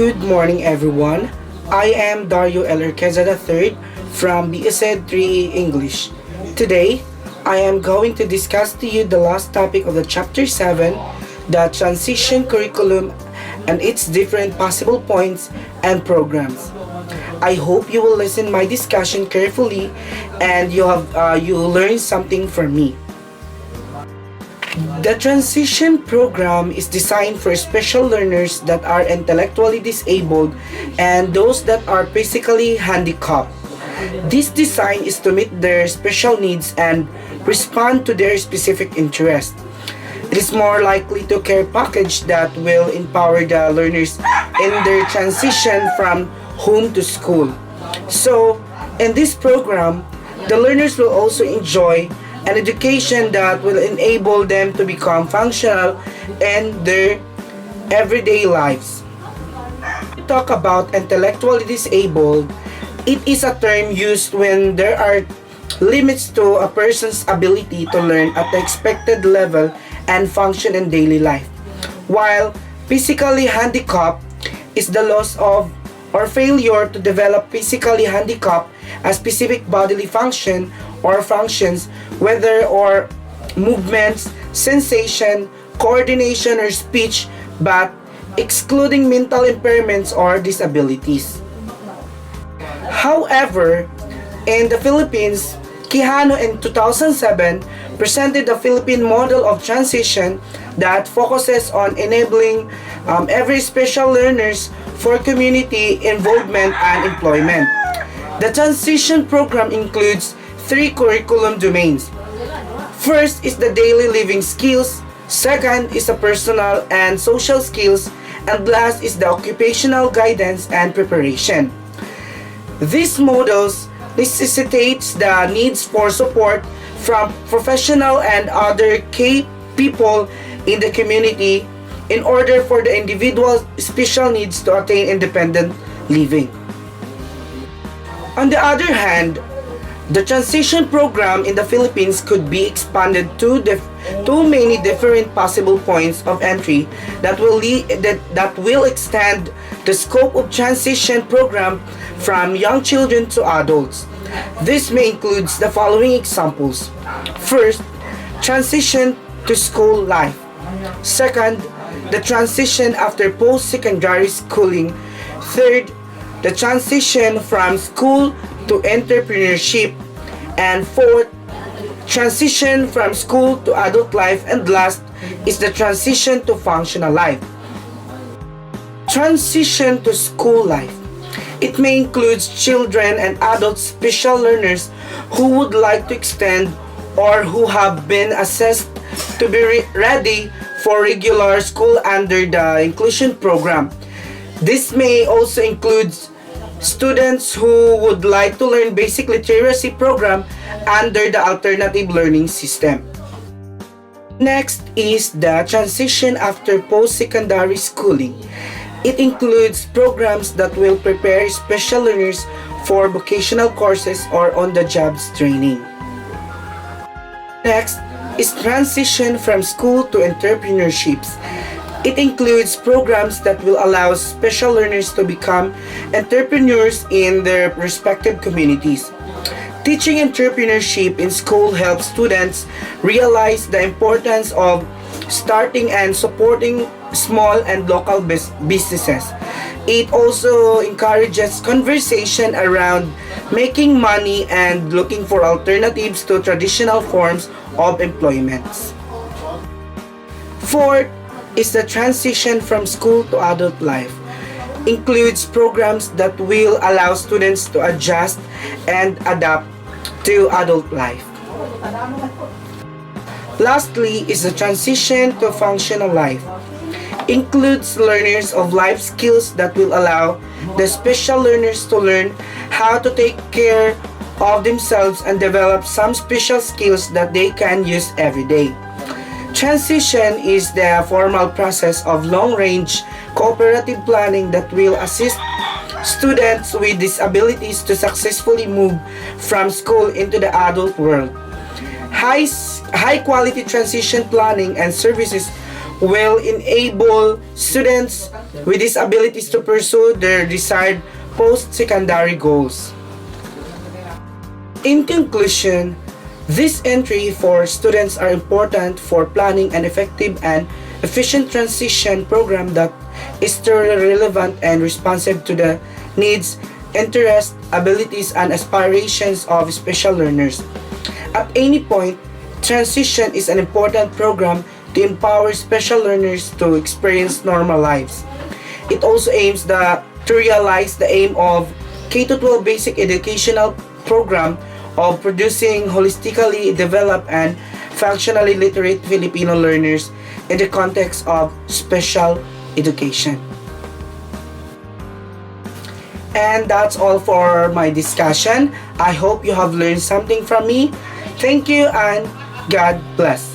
Good morning, everyone. I am Dario L. Urqueza III from BSED 3 English. Today, I am going to discuss to you the last topic of the Chapter 7, the transition curriculum and its different possible points and programs. I hope you will listen my discussion carefully and you learn something from me. The transition program is designed for special learners that are intellectually disabled and those that are physically handicapped. This design is to meet their special needs and respond to their specific interest. It is more likely to care package that will empower the learners in their transition from home to school. So, in this program, the learners will also enjoy an education that will enable them to become functional in their everyday lives. To talk about intellectually disabled, it is a term used when there are limits to a person's ability to learn at the expected level and function in daily life. While physically handicapped is the loss of or failure to develop physically handicapped a specific bodily function or functions, whether or movements, sensation, coordination, or speech, but excluding mental impairments or disabilities. However, in the Philippines, Quijano in 2007 presented the Philippine model of transition that focuses on enabling every special learners for community involvement and employment. The transition program includes three curriculum domains. First is the daily living skills, second is the personal and social skills, and last is the occupational guidance and preparation. These models necessitates the needs for support from professional and other key people in the community in order for the individual's special needs to attain independent living. On the other hand, the transition program in the Philippines could be expanded to many different possible points of entry that will extend the scope of transition program from young children to adults. This may include the following examples. First, transition to school life. Second, the transition after post-secondary schooling. Third, the transition from school to entrepreneurship. And fourth, transition from school to adult life. And last is the transition to functional life. Transition to school life. It may include children and adult special learners who would like to extend or who have been assessed to be ready for regular school under the inclusion program. This may also include students who would like to learn basic literacy program under the alternative learning system. Next is the transition after post-secondary schooling. It includes programs that will prepare special learners for vocational courses or on-the-job training. Next is transition from school to entrepreneurships. It includes programs that will allow special learners to become entrepreneurs in their respective communities. Teaching entrepreneurship in school helps students realize the importance of starting and supporting small and local businesses. It also encourages conversation around making money and looking for alternatives to traditional forms of employment. Fourth is the transition from school to adult life. Includes programs that will allow students to adjust and adapt to adult life. Lastly is the transition to functional life. Includes learners of life skills that will allow the special learners to learn how to take care of themselves and develop some special skills that they can use every day. Transition is the formal process of long-range cooperative planning that will assist students with disabilities to successfully move from school into the adult world. High quality transition planning and services will enable students with disabilities to pursue their desired post-secondary goals. In conclusion, this entry for students are important for planning an effective and efficient transition program that is thoroughly relevant and responsive to the needs, interests, abilities, and aspirations of special learners. At any point, transition is an important program to empower special learners to experience normal lives. It also aims to realize the aim of K-12 basic educational program of producing holistically developed and functionally literate Filipino learners in the context of special education. And that's all for my discussion. I hope you have learned something from me. Thank you and God bless.